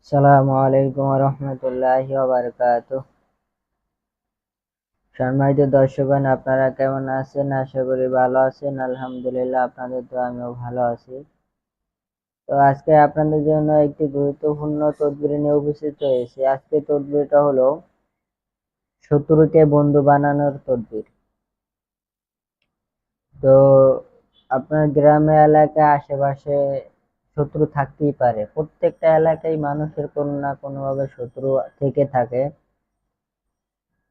আসসালামু আলাইকুম রহমতুল্লাহি ওয়া সম্মানিত দর্শকগণ, আপনারা কেমন আছেন? আশা করি ভালো আছেন। আলহামদুলিল্লাহ, আপনাদের তো আমিও ভালো আছি। তো আজকে আপনাদের জন্য একটি গুরুত্বপূর্ণ তদবির নিয়ে উপস্থিত হয়েছি। আজকে তদবিরটা হলো শত্রুকে বন্ধু বানানোর তদবির। তো আপনার গ্রামে এলাকায় আশেপাশে শত্রু থাকতেই পারে। প্রত্যেকটা এলাকায় মানুষের কোনো না কোনো ভাবে শত্রু থেকে থাকে।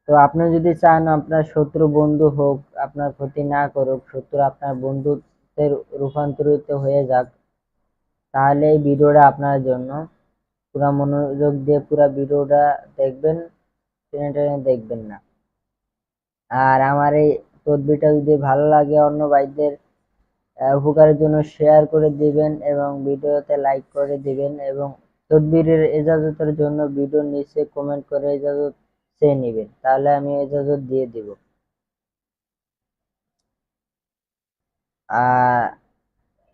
তো আপনি যদি চান আপনার শত্রু বন্ধু হোক, আপনার ক্ষতি না করুক, শত্রু আপনার বন্ধুত্বে রূপান্তরিত হয়ে যাক, তাহলে এই ভিডিওটা আপনার জন্য। পুরা মনোযোগ দিয়ে পুরা ভিডিওটা দেখবেন, টেনে টেনে দেখবেন না। আর আমার এই তদবিরটা যদি ভালো লাগে অন্য ভাইদের উপকারের জন্য শেয়ার করে দিবেন এবং ভিডিওতে লাইক করে দিবেন, এবং তদবিরের ইজাজতের জন্য ভিডিওর নিচে কমেন্ট করে ইজাজত চেয়ে নেবেন, তাহলে আমি ইজাজত দিয়ে দিব।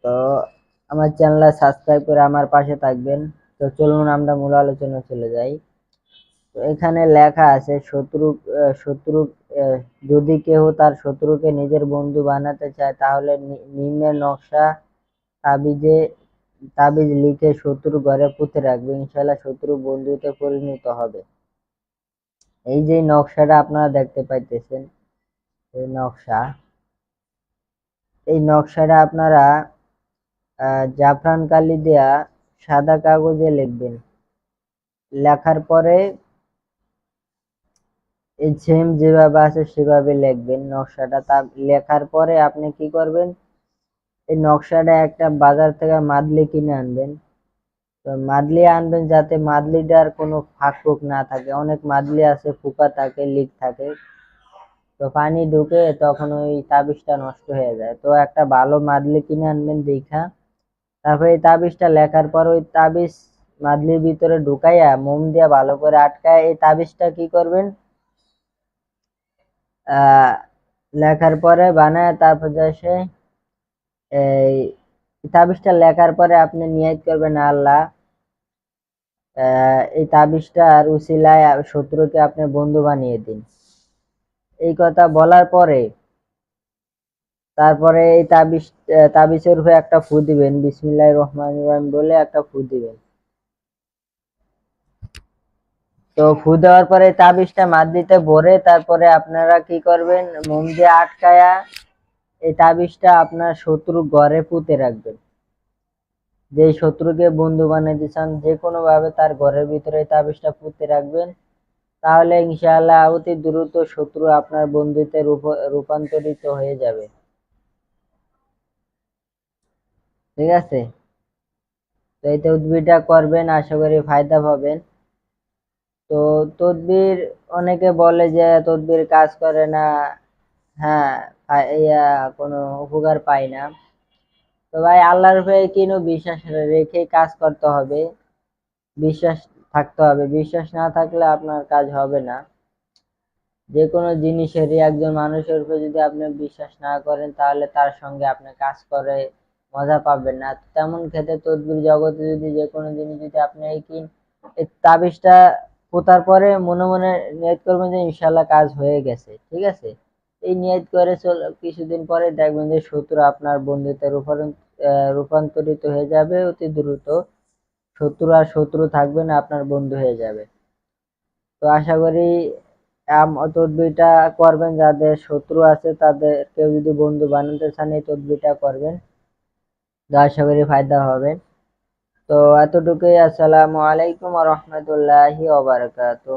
তো আমার চ্যানেল সাবস্ক্রাইব করে আমার পাশে থাকবেন। তো চলুন আমরা মূল আলোচনা চলে যাই। তো এখানে লেখা আছে শত্রু যদি কেউ তার শত্রুকে নিজের বন্ধু বানাতে চায়, তাহলে নিম্নের নকশা তাবিজ লিখে শত্রু ঘরে পুঁতে রাখবে। ইনশাআল্লাহ শত্রু বন্ধুতে পরিণত হবে। এই যে নকশাটা আপনারা দেখতে পাইতেছেন, এই নকশাটা আপনারা জাফরান কালি দেয়া সাদা কাগজে লিখবেন। লেখার পরে এই সেম যেভাবে আছে সেভাবে লিখবেন নকশাটা। তার লেখার পরে আপনি কি করবেন, এই নকশাটা একটা বাজার থেকে মাদলি কিনে আনবেন। তো মাদলি আনবেন যাতে মাদলিটার কোনো ফাঁক ফোক না থাকে। অনেক মাদলি আছে ফুকা থাকে, লিক থাকে, তো পানি ঢুকে তখন ওই তাবিজটা নষ্ট হয়ে যায়। তো একটা ভালো মাদলি কিনে আনবেন দেখা। তারপরে এই তাবিজটা লেখার পর ওই তাবিজ মাদলির ভিতরে ঢুকাইয়া মোম দিয়া ভালো করে আটকায় এই তাবিজটা কি করবেন, লেখার পরে বানায় তারপর সে এই তাবিজটা লেখার পরে আপনি নিয়ত করবেন, আল্লাহ এই তাবিজটার উসিলায় শত্রুকে আপনি বন্ধু বানিয়ে দিন। এই কথা বলার পরে তারপরে এই তাবিজের উপরে একটা ফু দিবেন, বিসমিল্লাহির রহমানির রহিম বলে একটা ফু দিবেন। তো ফু দেওয়ার পরে তাবিজটা মাদলিতে ভরে তারপরে আপনারা কি করবেন, মোম দিয়ে আটকায়া এই তাবিজটা আপনার শত্রু ঘরে পুঁতে রাখবেন। যে শত্রুকে বন্ধু বানাইতে চান যে কোনো ভাবে তার ঘরের ভিতরে এই তাবিজটা পুঁতে রাখবেন। তাহলে ইনশাআল্লাহ অতি দ্রুত শত্রু আপনার বন্ধুতে রূপান্তরিত হয়ে যাবে। ঠিক আছে? তো এই তদবিরটা করবেন, আশা করি ফায়দা পাবেন। তো তদবির অনেকে বলে যে তদবির কাজ করে না, হ্যাঁ, কোনো উপকার পাই না। তো ভাই, আল্লাহর উপরে কিনো বিশ্বাস রেখে কাজ করতে হবে, বিশ্বাস থাকতে হবে। বিশ্বাস না থাকলে আপনার কাজ হবে না। যে কোনো জিনিসেরই একজন মানুষের উপরে যদি আপনি বিশ্বাস না করেন, তাহলে তার সঙ্গে আপনি কাজ করে মজা পাবেন না। তেমন ক্ষেত্রে তদবির জগতে যদি যে কোনো জিনিস যদি আপনি এই তাবিজটা পোতার পরে মনে মনে নিয়ত করবেন যে ইনশাল্লাহ কাজ হয়ে গেছে, ঠিক আছে, এই নিয়ত করে কিছুদিন পরে দেখবেন যে শত্রু আপনার বন্ধুতে রূপান্তরিত হয়ে যাবে অতি দ্রুত। শত্রু আর শত্রু থাকবে না, আপনার বন্ধু হয়ে যাবে। তো আশা করি তদবিরটা করবেন, যাদের শত্রু আছে তাদের কেউ যদি বন্ধু বানাতে চান এই তদবিরটা করবেন, তো আশা করি ফায়দা হবে। তো এতটুকুই। আসসালামু আলাইকুম ওয়া রাহমাতুল্লাহি ওয়া বারাকাতুহু।